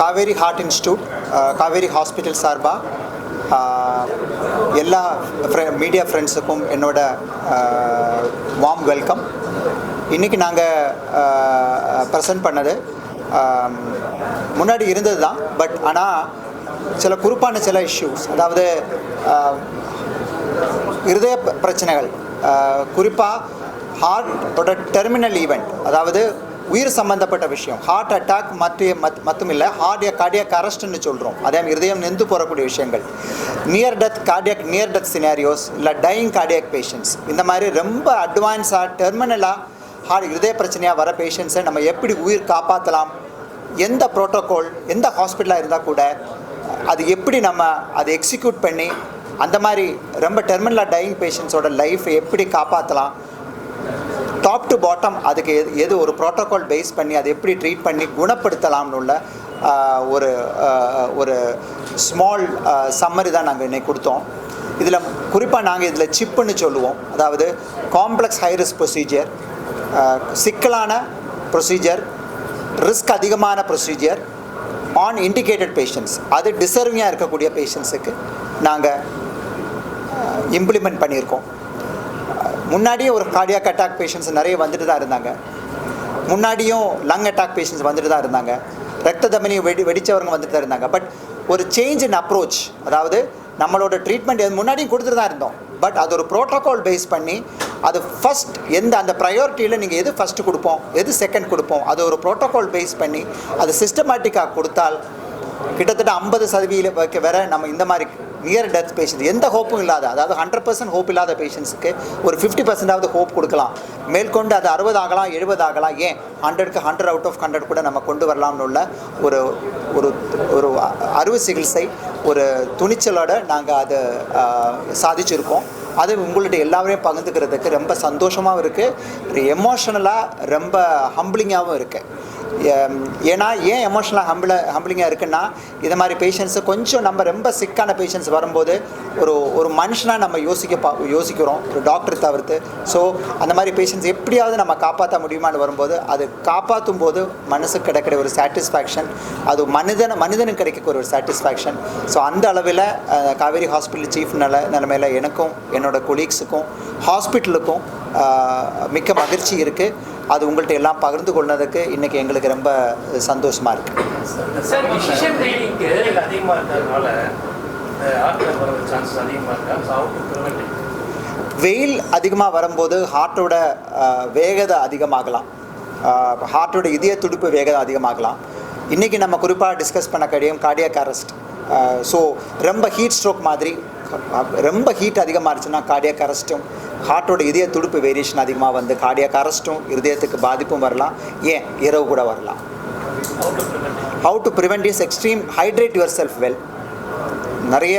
Kaveri heart institute Kaveri hospital சார்பாக எல்லா media ஃப்ரெண்ட்ஸுக்கும் என்னோட வார்ம் வெல்கம். இன்றைக்கி நாங்கள் ப்ரெசென்ட் பண்ணது முன்னாடி இருந்தது தான், பட் ஆனால் சில குறிப்பான சில இஷ்யூஸ், அதாவது இருதய பிரச்சனைகள், குறிப்பாக ஹார்ட்டோட டெர்மினல் ஈவெண்ட், அதாவது உயிர் சம்பந்தப்பட்ட விஷயம், ஹார்ட் அட்டாக் மட்டும் இல்லை, கார்டியாக் அரெஸ்ட்னு சொல்கிறோம், அதே இருதயம் நின்று போகக்கூடிய விஷயங்கள், நியர் டெத் சினாரியோஸ், இல்லை டையிங் கார்டியாக் பேஷண்ட்ஸ், இந்த மாதிரி ரொம்ப அட்வான்ஸாக டெர்மினலாக இருதய பிரச்சனையாக வர பேஷண்ட்ஸை நம்ம எப்படி உயிர் காப்பாற்றலாம், எந்த ப்ரோட்டோகால் எந்த ஹாஸ்பிட்டலாக இருந்தால் கூட அது எப்படி நம்ம அதை எக்ஸிக்யூட் பண்ணி அந்த மாதிரி ரொம்ப டெர்மினலாக டையிங் பேஷண்ட்ஸோட லைஃப்பை எப்படி காப்பாற்றலாம், டாப் டு பாட்டம் அதுக்கு எது ஒரு ப்ரோட்டோகால் பேஸ் பண்ணி அதை எப்படி ட்ரீட் பண்ணி குணப்படுத்தலாம்னு உள்ள ஒரு ஒரு ஸ்மால் சம்மரி தான் நாங்கள் இன்னைக்கு கொடுத்தோம். இதில் குறிப்பாக நாங்கள் இதில் சிப்புன்னு சொல்லுவோம், அதாவது காம்ப்ளெக்ஸ் ஹை ரிஸ்க் ப்ரொசீஜர், சிக்கலான ப்ரொசீஜர், ரிஸ்க் அதிகமான ப்ரொசீஜர் ஆன் இண்டிகேட்டட் பேஷண்ட்ஸ், அது டிசர்விங்காக இருக்கக்கூடிய பேஷண்ட்ஸுக்கு நாங்கள் இம்ப்ளிமெண்ட் பண்ணியிருக்கோம். முன்னாடியே ஒரு கார்டியாக் அட்டாக் பேஷண்ட்ஸ் நிறைய வந்துட்டு தான் இருந்தாங்க, முன்னாடியும் லங் அட்டாக் பேஷண்ட்ஸ் வந்துட்டு தான் இருந்தாங்க, ரத்த தமனி வெடித்தவங்க வந்துட்டு தான் இருந்தாங்க. பட் ஒரு சேஞ்ச் இன் அப்ரோச், அதாவது நம்மளோட ட்ரீட்மெண்ட் முன்னாடியும் கொடுத்துட்டு தான் இருந்தோம், பட் அது ஒரு ப்ரோட்டோகால் பேஸ் பண்ணி அது ஃபஸ்ட் அந்த ப்ரையாரிட்டியில் நீங்கள் எது ஃபஸ்ட்டு கொடுப்போம், எது செகண்ட் கொடுப்போம், அது ஒரு ப்ரோட்டோகால் பேஸ் பண்ணி அது சிஸ்டமேட்டிக்காக கொடுத்தால் கிட்டத்தட்ட 50% வரை நம்ம இந்த மாதிரி நியர் டெத் பேஷண்ட், எந்த ஹோப்பும் இல்லாத, அதாவது 100% ஹோப் இல்லாத பேஷண்ட்ஸுக்கு ஒரு 50% ஹோப் கொடுக்கலாம், மேற்கொண்டு அது 60 ஆகலாம், 70 ஆகலாம், ஏன் 100க்கு 100 அவுட் ஆஃப் 100 கூட நம்ம கொண்டு வரலாம்னு உள்ள ஒரு ஒரு ஒரு அறுவை சிகிச்சை ஒரு துணிச்சலோடு நாங்கள் அதை சாதிச்சிருக்கோம். அது உங்கள்கிட்ட எல்லாரையும் பகிர்ந்துக்கிறதுக்கு ரொம்ப சந்தோஷமாகவும் இருக்குது, எமோஷனலாக ரொம்ப ஹம்பிளிங்காகவும் இருக்குது. ஏன்னா ஏன் எமோஷனலாக ஹம்பிளிங்காக இருக்குன்னா, இது மாதிரி பேஷண்ட்ஸு கொஞ்சம் நம்ம ரொம்ப சிக்கான பேஷண்ட்ஸ் வரும்போது ஒரு மனுஷனாக நம்ம யோசிக்கிறோம், ஒரு டாக்டர் தவிர்த்து. ஸோ அந்த மாதிரி பேஷண்ட்ஸ் எப்படியாவது நம்ம காப்பாற்ற முடியுமான்னு வரும்போது அது காப்பாற்றும் போது மனசுக்கு கிடைக்கிற ஒரு சாட்டிஸ்ஃபேக்ஷன், அது மனிதனுக்கு கிடைக்க ஒரு சாட்டிஸ்ஃபேக்ஷன். ஸோ அந்த அளவில் காவேரி ஹாஸ்பிட்டல் சீஃப் நிலைமையில் எனக்கும் என்னோட கொலீக்ஸுக்கும் ஹாஸ்பிட்டலுக்கும் மிக்க மகிழ்ச்சி இருக்குது. அது உங்கள்கிட்ட எல்லாம் பகிர்ந்து கொண்டதுக்கு இன்றைக்கி எங்களுக்கு ரொம்ப சந்தோஷமாக இருக்குது. வெயில் அதிகமாக வரும்போது ஹார்ட்டோட வேகதை அதிகமாகலாம், ஹார்ட்டோட இதய துடிப்பு வேகதை அதிகமாகலாம். இன்றைக்கி நம்ம குறிப்பாக டிஸ்கஸ் பண்ண கார்டியாக் அரெஸ்ட். ஸோ ரொம்ப ஹீட் ஸ்ட்ரோக் மாதிரி ரொம்ப ஹீட் அதிகமாக இருந்துச்சுன்னா கார்டியாக் அரெஸ்ட்டும், ஹார்ட்டோட இதய துடிப்பு வேரியேஷன் அதிகமாக வந்து கார்டியாக் அரெஸ்ட்டும் இருதயத்துக்கு பாதிப்பும் வரலாம், ஏன் இரவு கூட வரலாம். How to prevent is extreme hydrate your self well, நிறைய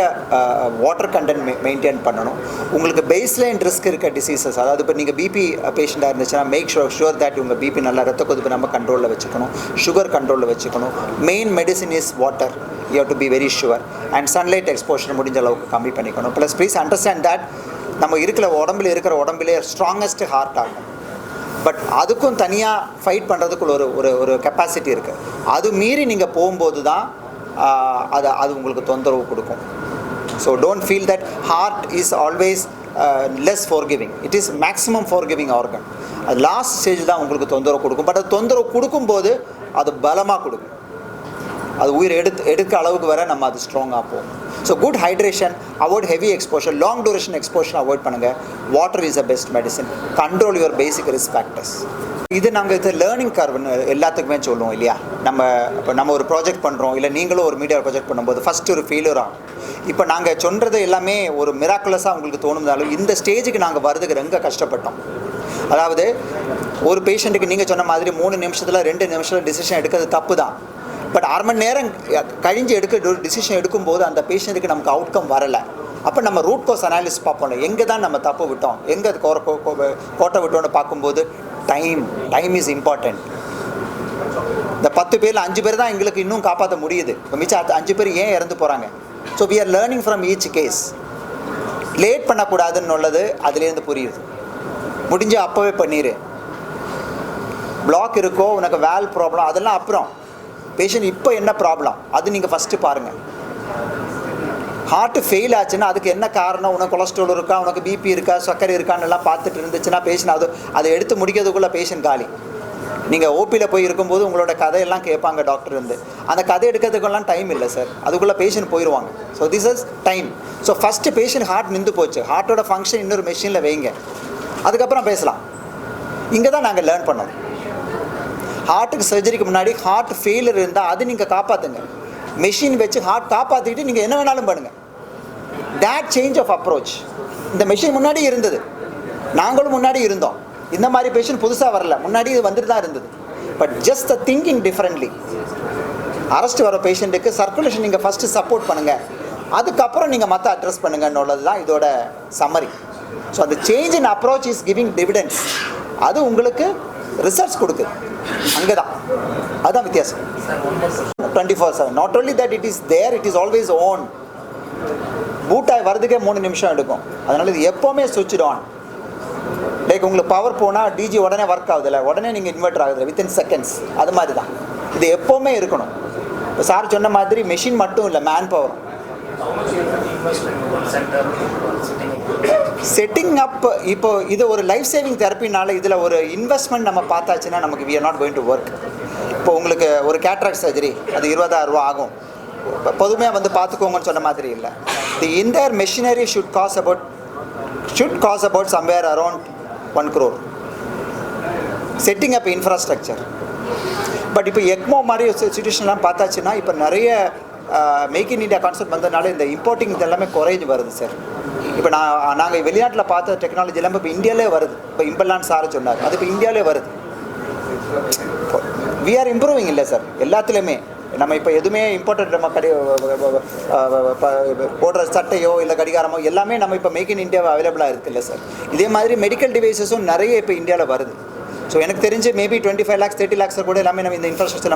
வாட்டர் கண்டென்ட் மெயின்டைன் பண்ணணும். உங்களுக்கு பேஸ்லைன் ரிஸ்க் இருக்க டிசீசஸ், அதாவது இப்போ நீங்கள் பிபி பேஷண்ட்டாக இருந்துச்சுன்னா மேக் ஷுர் தட் உங்கள் பிபி நல்லா ரத்த கொதிப்பு நம்ம கண்ட்ரோலில் வச்சுக்கணும், சுகர் கண்ட்ரோலில் வச்சுக்கணும். Main medicine is water, you have to be very sure. And sunlight exposure முடிஞ்ச அளவுக்கு கம்மி பண்ணிக்கணும். ப்ளஸ் ப்ளீஸ் அண்டர்ஸ்டாண்ட் தட் நம்ம உடம்புலே ஸ்ட்ராங்கஸ்ட் ஹார்ட் ஆகும், பட் அதுக்கும் தனியாக ஃபைட் பண்ணுறதுக்குள்ள ஒரு கெப்பாசிட்டி இருக்குது. அது மீறி நீங்கள் போகும்போது தான் அது உங்களுக்கு தொந்தரவு கொடுக்கும். So don't feel that heart is always less forgiving, it is maximum forgiving organ. அது லாஸ்ட் ஸ்டேஜ் தான் உங்களுக்கு தொந்தரவு கொடுக்கும், பட் அது தொந்தரவு கொடுக்கும்போது அது பலமாக கொடுக்கும், அது உயிர் எடுக்க அளவுக்கு வர நம்ம அது ஸ்ட்ராங்காக போகும். So good hydration, avoid heavy exposure, long duration exposure avoid பண்ணுங்கள். Water is a best medicine. Control your basic risk factors. இது நாங்கள் இது லேர்னிங் கர்வ்னு எல்லாத்துக்குமே சொல்லுவோம் இல்லையா. நம்ம ஒரு ப்ராஜெக்ட் பண்ணுறோம், இல்லை நீங்களும் ஒரு மீடியா ப்ராஜெக்ட் பண்ணும்போது ஃபஸ்ட்டு ஒரு ஃபெயிலியர் ஆகும். இப்போ நாங்கள் சொல்கிறது எல்லாமே ஒரு மிராக்குலஸாக உங்களுக்கு தோணுந்தாலும் இந்த ஸ்டேஜுக்கு நாங்கள் வரதுக்கு ரொம்ப கஷ்டப்பட்டோம். அதாவது ஒரு பேஷண்ட்டுக்கு நீங்கள் சொன்ன மாதிரி 3 நிமிஷத்தில் 2 நிமிஷத்தில் டிசிஷன் எடுக்கிறது தப்பு தான், பட் 1/2 மணி நேரம் கழிஞ்சு ஒரு டிசிஷன் எடுக்கும்போது அந்த பேஷண்ட்டுக்கு நமக்கு அவுட்கம் வரலை. அப்போ நம்ம ரூட் காஸ் அனாலிசிஸ் பார்ப்போம், எங்கே தான் நம்ம தப்பு விட்டோம், எங்கே கோட்டை விட்டோன்னு பார்க்கும்போது டைம் இஸ் இம்பார்ட்டண்ட். இந்த 10 பேரில் 5 பேர் தான் எங்களுக்கு இன்னும் காப்பாற்ற முடியுது, இப்போ மிச்சம் 5 பேர் ஏன் இறந்து போகிறாங்க. So we are learning from each case. Late பண்ணக்கூடாதுன்னு உள்ளது அதுலேருந்து புரியுது. முடிஞ்ச அப்போவே பண்ணிடு. பிளாக் இருக்கோ, உனக்கு வேல் ப்ராப்ளம், அதெல்லாம் அப்புறம் பேஷண்ட் இப்போ என்ன ப்ராப்ளம் அது நீங்கள் ஃபஸ்ட்டு பாருங்கள். ஹார்ட் ஃபெயில் ஆச்சுன்னா அதுக்கு என்ன காரணம், உனக்கு கொலஸ்ட்ரால் இருக்கா, உனக்கு பிபி இருக்கா, சர்க்கரை இருக்கான்னு எல்லாம் பார்த்துட்டு இருந்துச்சுன்னா பேஷண்ட் அதை எடுத்து முடிக்கிறதுக்குள்ளே பேஷண்ட் காலி. நீங்கள் ஓபியில் போய் இருக்கும்போது உங்களோட கதையெல்லாம் கேட்பாங்க டாக்டர் இருந்து, அந்த கதை எடுக்கிறதுக்கெல்லாம் டைம் இல்லை சார், அதுக்குள்ளே பேஷண்ட் போயிடுவாங்க. So this is time. So first patient heart நின்று போச்சு, ஹார்ட்டோட ஃபங்க்ஷன் இன்னொரு மெஷினில் வைங்க, அதுக்கப்புறம் பேசலாம். இங்கே தான் நாங்கள் லேர்ன் பண்ணோம். ஹார்ட்டுக்கு சர்ஜரிக்கு முன்னாடி ஹார்ட் ஃபெயிலியர் இருந்தால் அது நீங்கள் காப்பாற்றுங்க, மெஷின் வச்சு ஹார்ட் காப்பாற்றிக்கிட்டு நீங்கள் என்ன வேணாலும் பண்ணுங்கள். தேட் சேஞ்ச் ஆஃப் அப்ரோச் இந்த மெஷின் முன்னாடி இருந்தது, நாங்களும் முன்னாடி இருந்தோம். இந்த மாதிரி பேஷண்ட் புதுசாக வரல, முன்னாடி இது வந்துட்டு தான் இருந்தது. But just the thinking differently. Arrest வர பேஷண்ட்டுக்கு சர்க்குலேஷன் நீங்கள் ஃபஸ்ட்டு சப்போர்ட் பண்ணுங்கள், அதுக்கப்புறம் நீங்கள் மற்ற அட்ரஸ் பண்ணுங்கன்னுள்ளது தான் இதோட சம்மரி. ஸோ அந்த change in approach is giving dividends, அது உங்களுக்கு ரிசல்ட்ஸ் கொடுக்குது. அங்கே தான் அதுதான் வித்தியாசம். 24/7 not only that it is there, it is always on. பூட்டாய் வரதுக்கே 3 நிமிஷம் எடுக்கும், அதனால் இது எப்போவுமே சுவிட்ச் ஆன். லைக் உங்களுக்கு பவர் போனால் டிஜி உடனே ஒர்க் ஆகுதில்ல, உடனே நீங்கள் இன்வெர்டர் ஆகுதில்ல, வித்தின் செகண்ட்ஸ். அது மாதிரி தான் இது எப்போவுமே இருக்கணும். இப்போ சார் சொன்ன மாதிரி மெஷின் மட்டும் இல்லை, மேன் பவர். செட்டிங் அப் இப்போ இது ஒரு லைஃப் சேவிங் தெரப்பினால இதில் ஒரு இன்வெஸ்ட்மெண்ட் நம்ம பார்த்தாச்சுன்னா நமக்கு we are not going to work. இப்போ உங்களுக்கு ஒரு கேட்ராக்ட் சர்ஜரி அது 20,000 ரூபா ஆகும், பொதுமையாக வந்து பார்த்துக்கோங்கன்னு சொன்ன மாதிரி இல்லை. The entire machinery should cost about somewhere around 1 crore setting up infrastructure. But இப்போ எக்மோ மாதிரி சிச்சுவேஷன்லாம் பார்த்தாச்சுன்னா இப்போ நிறைய மேக் இன் இண்டியா கான்செப்ட் வந்ததுனால இந்த இம்போர்ட்டிங் இதெல்லாமே குறைஞ்சி வருது சார். இப்போ நாங்கள் வெளிநாட்டில் பார்த்த டெக்னாலஜி எல்லாமே இப்போ இந்தியாவிலே வருது. இப்போ இம்பலான் சார் சொன்னார், அது இப்போ இந்தியாவிலே வருது. வி ஆர் இம்ப்ரூவிங் இல்லை சார் எல்லாத்துலேயுமே. நம்ம இப்போ எதுவுமே இம்பார்ட்டன்ட் நம்ம போடுற சட்டையோ இல்லை கடிகாரமோ எல்லாமே நம்ம இப்போ மேக் இன் இந்தியா அவைலபிளாக இருக்குது இல்லை சார். இதே மாதிரி மெடிக்கல் டிவைசஸும் நிறைய இப்போ இந்தியாவில் வருது. ஸோ எனக்கு தெரிஞ்சு மேபி 25 lakhs 30 lakhs கூட எல்லாமே நம்ம இந்த இன்ஃப்ராஸ்ட்ரக்சர்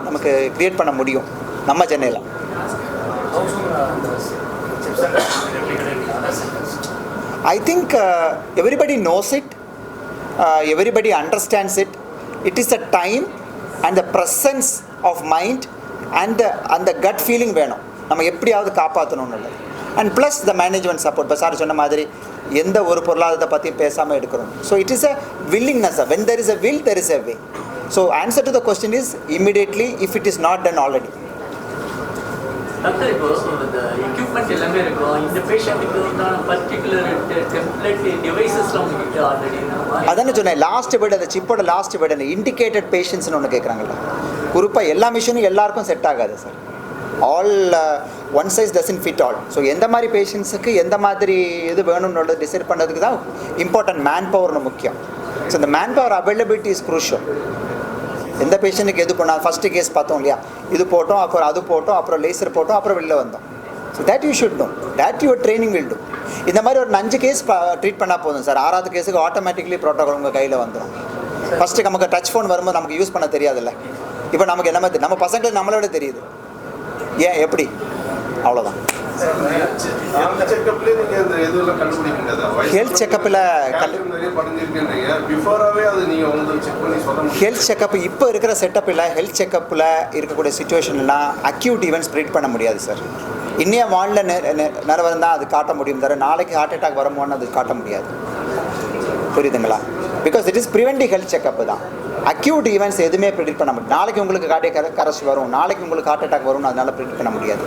நமக்கு க்ரியேட் பண்ண முடியும் நம்ம சென்னையில். I think everybody knows it, everybody understands it. It is a time and the presence of mind and அந்த கட் ஃபீலிங் வேணும், நம்ம எப்படியாவது காப்பாற்றணும்னு இல்லை. And plus the management support. இப்போ சார் சொன்ன மாதிரி எந்த ஒரு பொருளாதாரத்தை பற்றியும் பேசாமல் எடுக்கிறோம். So it is a willingness. When there is a will there is a way. So answer to the question is immediately if it is not done already. Doctor, இப்போ இந்த எக்யூப்மெண்ட் எல்லாமே இருக்கும், இந்த பேஷண்ட்டுக்கு உண்டான பர்டிகுலர் டெம்ப்ளேட் டிவைசஸ்லாம் உங்ககிட்ட already அதானே சொன்னேன். லாஸ்ட் பெட், அந்த சிப்போட லாஸ்ட் பெட், அந்த இண்டிகேட்டட் பேஷண்ட்ஸ்னு ஒன்று கேட்குறாங்கல்ல. குறிப்பாக எல்லா மிஷினும் எல்லாருக்கும் செட் ஆகாது sir. All one size doesn't fit all. So எந்த மாதிரி பேஷண்ட்ஸுக்கு எந்த மாதிரி இது வேணும்னு டிசைட் பண்ணுறதுக்கு தான் இம்பார்ட்டன்ட் மேன் பவர்னு முக்கியம். ஸோ இந்த man power availability is crucial. எந்த பேஷண்ட்டுக்கு எது பண்ணால் ஃபஸ்ட்டு கேஸ் பார்த்தோம் இல்லையா, இது போட்டோம், அப்புறம் அது போட்டோம், அப்புறம் லேசர் போட்டோம், அப்புறம் வெளில வந்தோம். So that you should know, that your training will do. இந்த மாதிரி ஒரு 5 கேஸ் ட்ரீட் பண்ணால் போதும் சார். 6வது கேஸுக்கு ஆட்டோமேட்டிக்லி ப்ரோட்டோகால் உங்கள் கையில் வந்துடும். ஃபஸ்ட்டு நமக்கு டச் ஃபோன் வரும்போது நமக்கு யூஸ் பண்ண தெரியாதுல்ல, இப்போ நமக்கு என்ன மாதிரி நம்ம பசங்களுக்கு நம்மளோட தெரியுது. ஏன் எப்படி அவ்வளோதான். ஹெல்த் செக்கப்பில் ஹெல்த் செக்கப் இப்போ இருக்கிற செட்டப்பில் ஹெல்த் செக்கப்பில் இருக்கக்கூடிய சுச்சுவேஷன்லாம் அக்யூட் ஈவெண்ட்ஸ் ப்ரிடிக்ட் பண்ண முடியாது சார். இன்னைய வானில் நிலவரம் தான் அது காட்ட முடியும் தவிர நாளைக்கு ஹார்ட் அட்டாக் வருமோன்னு அது காட்ட முடியாது. புரியுதுங்களா? Because it is preventive health checkup தான். அக்யூட் ஈவெண்ட்ஸ் எதுவுமே ப்ரிடிக்ட் பண்ண முடியும். நாளைக்கு உங்களுக்கு கார்டியக் அரெஸ்ட் வரும், நாளைக்கு உங்களுக்கு ஹார்ட் அட்டாக் வரும்னு அதனால் ப்ரிடிக்ட் பண்ண முடியாது.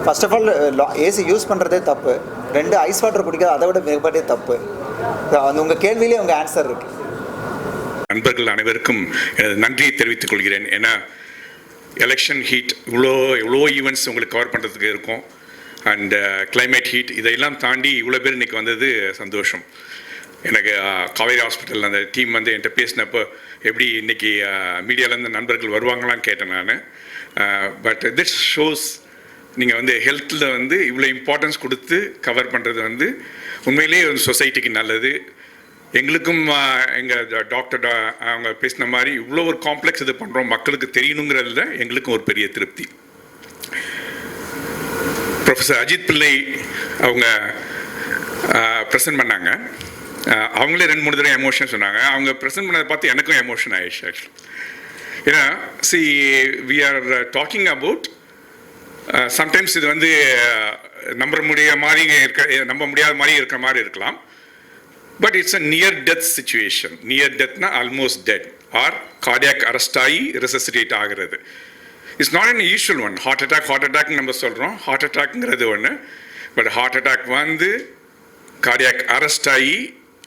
First of all AC use பண்ணுறதே தப்பு. 2 ஐஸ் வாட்டர் குடிக்கிறது அதை விட மிகப்பட்டே தப்பு. அந்த உங்கள் கேள்வியிலே உங்கள் ஆன்சர் இருக்குது. நண்பர்கள் அனைவருக்கும் எனது நன்றியை தெரிவித்துக் கொள்கிறேன். ஏன்னா எலெக்ஷன் ஹீட் இவ்வளோ ஈவெண்ட்ஸ் உங்களுக்கு கவர் பண்ணுறதுக்கு இருக்கும். அண்ட் கிளைமேட் ஹீட் இதையெல்லாம் தாண்டி இவ்வளோ பேர் இன்றைக்கி வந்தது சந்தோஷம். எனக்கு காவேரி ஹாஸ்பிட்டல் அந்த டீம் வந்து என்கிட்ட பேசினப்போ எப்படி இன்றைக்கி மீடியாவிலேருந்து நண்பர்கள் வருவாங்களான்னு கேட்டேன் நான். பட் திஸ் ஷோஸ் நீங்கள் வந்து ஹெல்த்தில் வந்து இவ்வளோ இம்பார்ட்டன்ஸ் கொடுத்து கவர் பண்ணுறது வந்து உண்மையிலேயே ஒரு சொசைட்டிக்கு நல்லது. எங்களுக்கும் எங்கள் டாக்டர் அவங்க பேசின மாதிரி இவ்வளோ ஒரு காம்ப்ளெக்ஸ் இது பண்ணுறோம் மக்களுக்கு தெரியணுங்கிறதுல எங்களுக்கும் ஒரு பெரிய திருப்தி. ப்ரொஃபஸர் அஜித் பிள்ளை அவங்க ப்ரெசென்ட் பண்ணாங்க. அவங்களே 2-3 தடவை எமோஷன் சொன்னாங்க. அவங்க ப்ரெசென்ட் பண்ணதை பார்த்து எனக்கும் எமோஷன் ஆயிடுச்சு ஆக்சுவலி. ஏன்னா we are talking about sometimes இது வந்து நம்ப முடியாத மாதிரி இருக்கிற மாதிரி இருக்கலாம். But it's a near death situation. Near டெத்னா almost dead or cardiac arrest ஆகி ரெசசிடேட் ஆகிறது. It's not unusual one. Heart attack நம்ம சொல்கிறோம். ஹார்ட் அட்டாக்ங்கிறது ஒன்று. பட் ஹார்ட் அட்டாக் வந்து கார்டியாக் அரெஸ்ட் ஆகி,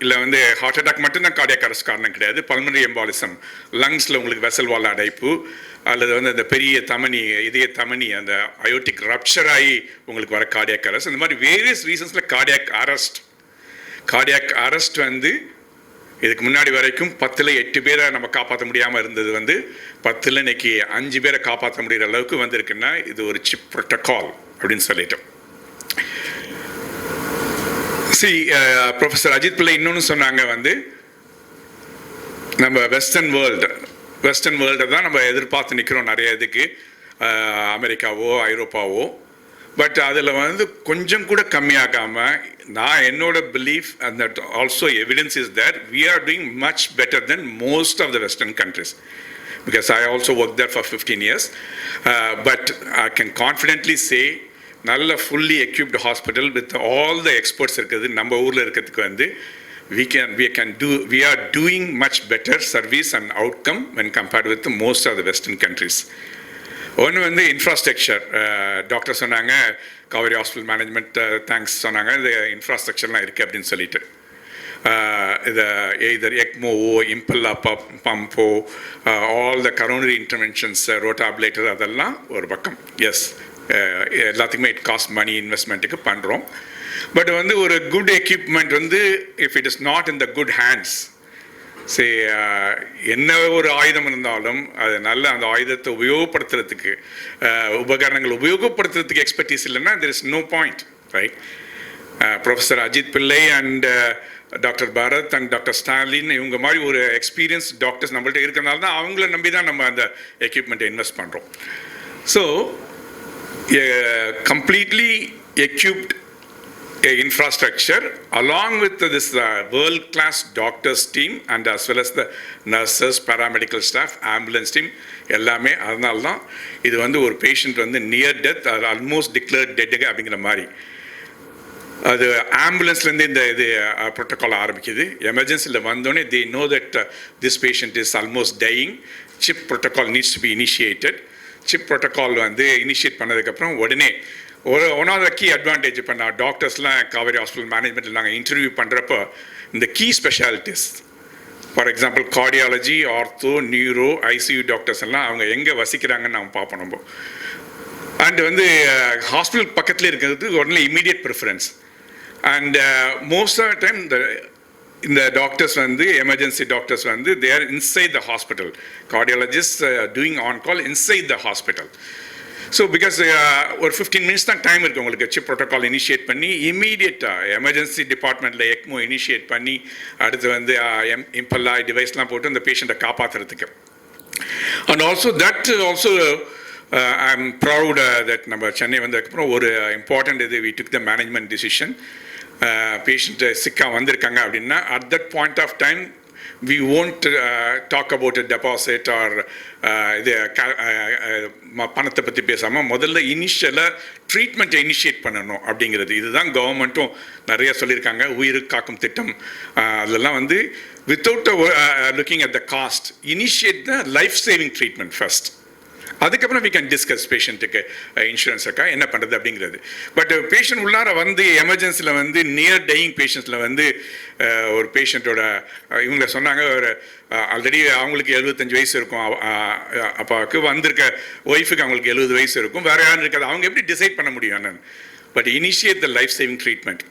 இல்லை வந்து ஹார்ட் அட்டாக் மட்டும்தான் கார்டியாக் அரெஸ்ட் காரணம் கிடையாது. பல்மனரி எம்பாலிசம், லங்ஸில் உங்களுக்கு வெசல் வால் அடைப்பு, அல்லது வந்து அந்த பெரிய தமனி, இதய தமனி, அந்த அயோட்டிக் ரப்சர் ஆகி உங்களுக்கு வர கார்டியாக் அரெஸ்ட். இந்த மாதிரி வேரியஸ் ரீசன்ஸில் கார்டியாக் அரெஸ்ட் வந்து இதுக்கு முன்னாடி வரைக்கும் 10ல் 8 பேரை நம்ம காப்பாற்ற முடியாமல் இருந்தது வந்து 10ல் இன்னைக்கு 5 பேரை காப்பாற்ற முடிகிற அளவுக்கு வந்திருக்குன்னா இது ஒரு சிப் ப்ரோட்டோகால் அப்படின்னு சொல்லிட்டோம். ப்ரொஃபஸர் அஜித் பிள்ளை இன்னொன்று சொன்னாங்க வந்து நம்ம வெஸ்டர்ன் வேர்ல்டை தான் நம்ம எதிர்பார்த்து நிற்கிறோம் நிறைய இதுக்கு, அமெரிக்காவோ ஐரோப்பாவோ. பட் அதில் வந்து கொஞ்சம் கூட கம்மியாகாமல் நான் என்னோட belief and that also evidence is that we are doing much better then most of the western countries. Because I also worked there for 15 years. But I can confidently say நல்ல fully equipped hospital with all the experts இருக்குது நம்ம ஊரில் இருக்கிறதுக்கு வந்து we are doing much better service and outcome when compared with most of the western countries. ஒன்று வந்து infrastructure. Doctor சொன்னாங்க Kaveri hospital management thanks சொன்னாங்க, இந்த இன்ஃப்ராஸ்ட்ரக்சர்லாம் இருக்குது அப்படின்னு சொல்லிட்டு. இதை எய்தர் எக்மோவோ, இம்பல்லா பம்போ, all the coronary interventions, rotablator, அதெல்லாம் ஒரு பக்கம். எஸ், எல்லாத்துக்குமே இட் காஸ்ட் மணி, இன்வெஸ்ட்மெண்ட்டுக்கு பண்ணுறோம். பட் வந்து ஒரு குட் எக்யூப்மெண்ட் வந்து if it is not in the good hands, என்ன ஒரு ஆயுதம் இருந்தாலும் அது நல்ல அந்த ஆயுதத்தை உபயோகப்படுத்துறதுக்கு, உபகரணங்கள் உபயோகப்படுத்துறதுக்கு எக்ஸ்பர்டீஸ் இல்லைன்னா there is no point, right? Professor Ajith Pillai and doctor Bharath and doctor Stalin இவங்க மாதிரி ஒரு எக்ஸ்பீரியன்ஸ் டாக்டர்ஸ் நம்மள்ட்ட இருக்கிறனால தான் அவங்கள நம்பி தான் நம்ம அந்த எக்யூப்மெண்ட்டை இன்வெஸ்ட் பண்ணுறோம். So completely equipped infrastructure along with this world-class doctors team and as well as the nurses, paramedical staff, ambulance team எல்லாமே. அதனால தான் இது வந்து ஒரு பேஷண்ட் வந்து நியர் டெத் ஆல்மோஸ்ட் டிக்ளேர்ட் டெட்டுங்க அப்படிங்கிற மாதிரி அது ஆம்புலன்ஸ்லேருந்து இந்த இது ப்ரோட்டோகால் ஆரம்பிக்குது. எமர்ஜென்சியில் வந்தோடனே they know that this patient is almost dying. CHIP protocol needs to be initiated. Chip protocol வந்து இனிஷியேட் பண்ணதுக்கப்புறம் உடனே one of the key advantage இப்போ நான் டாக்டர்ஸ்லாம் காவேரி ஹாஸ்பிட்டல் மேனேஜ்மெண்ட்டில் நாங்கள் இன்டர்வியூ பண்ணுறப்போ இந்த key specialities, for example cardiology, ortho, neuro, ICU doctors எல்லாம் அவங்க எங்கே வசிக்கிறாங்கன்னு நம்ம பார்ப்போம் நம்ம. அண்ட் வந்து ஹாஸ்பிட்டல் பக்கத்துலேயே இருக்கிறது உடனே immediate preference. And most of the time இந்த டாக்டர்ஸ் வந்து எமர்ஜென்சி டாக்டர்ஸ் வந்து they are inside the hospital. Cardiologists doing on call inside the hospital. So because ஒரு 15 மினிட்ஸ் தான் டைம் இருக்குது உங்களுக்கு சிப் ப்ரோட்டோகால் இனிஷியேட் பண்ணி இமீடியட்டாக எமர்ஜென்சி டிபார்ட்மெண்ட்டில் எக்மோ இனிஷியேட் பண்ணி அடுத்து வந்து இம்பல்லா டிவைஸ்லாம் போட்டு அந்த பேஷண்ட்டை காப்பாற்றுறதுக்கு. And also that also I am proud that நம்ம சென்னை வந்ததுக்கப்புறம் ஒரு இம்பார்ட்டண்ட் இது we took the management decision. Patient சிக்காக வந்திருக்காங்க அப்படின்னா at that point of time we won't talk about a deposit or இது பணத்தை பற்றி பேசாமல் முதல்ல இனிஷியலாக ட்ரீட்மெண்ட்டை இனிஷியேட் பண்ணணும் அப்படிங்கிறது. இதுதான் கவர்மெண்ட்டும் நிறைய சொல்லியிருக்காங்க. உயிருக்கு காக்கும் திட்டம் அதெல்லாம் வந்து without looking at the cost initiate the life saving treatment first. அதுக்கப்புறம் வி கேன் டிஸ்கஸ் பேஷண்ட்டுக்கு இன்சூரன்ஸ் இருக்கா என்ன பண்ணுறது அப்படிங்கிறது. பட் பேஷண்ட் உள்ளார வந்து எமர்ஜென்சியில் வந்து நியர் டையிங் பேஷண்ட்ஸில் வந்து ஒரு பேஷண்ட்டோட இவங்க சொன்னாங்க ஒரு ஆல்ரெடி அவங்களுக்கு 75 வயசு இருக்கும், அப்பாவுக்கு வந்திருக்க ஒய்ஃபுக்கு அவங்களுக்கு 70 வயசு இருக்கும், வேறு யாரும் இருக்காது. அவங்க எப்படி டிசைட் பண்ண முடியும் என்னன்னு? But initiate the life saving treatment.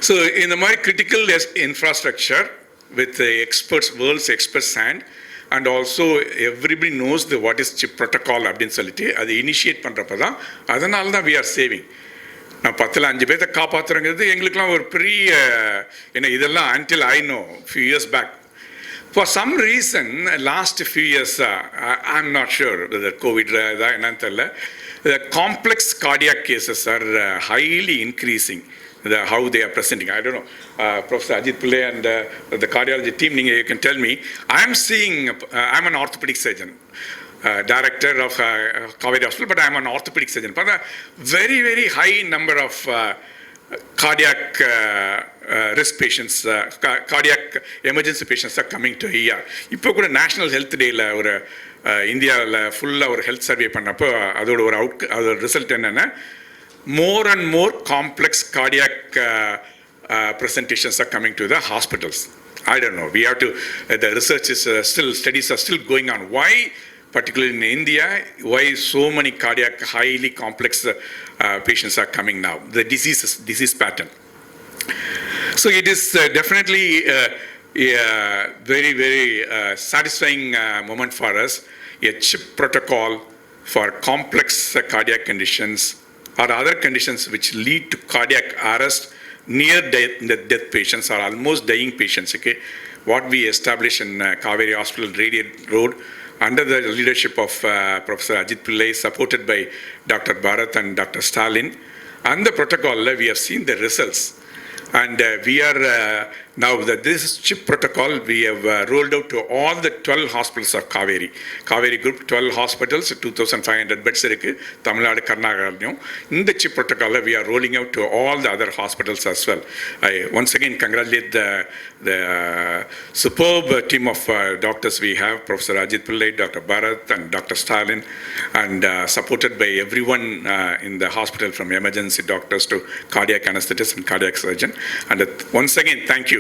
So இந்த மாதிரி critical infrastructure with experts, world's experts hand. And also everybody knows the what is chip protocol அப்படின்னு சொல்லிட்டு அது இனிஷியேட் பண்ணுறப்ப தான் அதனால தான் வி ஆர் சேவிங். நான் 10ல் 5 பேர்த்தை காப்பாற்றுறங்கிறது எங்களுக்குலாம் ஒரு பெரிய ஏன்னா இதெல்லாம் until I know few years back. For some reason last few இயர்ஸாக I am not sure COVID இதாக என்னன்னு தெரியல, complex cardiac cases are highly increasing. how they are presenting. I don't know, Professor Ajit Pillai and the cardiology team, you can tell me. I'm I'm an orthopedic surgeon, director of Kaveri Hospital, but I'm an orthopedic surgeon. But a very, very high number of cardiac risk patients, cardiac emergency patients are coming to ER. இப்போ கூட national health டேயில் ஒரு இந்தியாவில் ஃபுல்லாக ஒரு health survey பண்ணப்போ அதோட result என்னென்னா more and more complex cardiac presentations are coming to the hospitals. I don't know. We have to, the research is studies are still going on. Why, particularly in India, why so many cardiac, highly complex patients are coming now? The disease pattern. So it is definitely a very, very satisfying moment for us. A CHIP protocol for complex cardiac conditions or other conditions which lead to cardiac arrest, near death patients or almost dying patients. Okay, what we established in Kaveri Hospital, Radiant Road, under the leadership of Professor Ajit Pillai, supported by Dr. Bharat and Dr. Stalin, and the protocol, we have seen the results. And we are now this CHIP protocol we have rolled out to all the 12 hospitals of Kaveri Group, 12 hospitals, 2,500 beds irukku, Tamil Nadu, Karnataka. In the CHIP protocol we are rolling out to all the other hospitals as well. I once again congratulate the superb team of doctors we have, Professor Ajit Pillai, Dr. Bharat and Dr. Stalin, and supported by everyone in the hospital, from emergency doctors to cardiac anesthetists and cardiac surgeon. And once again, thank you.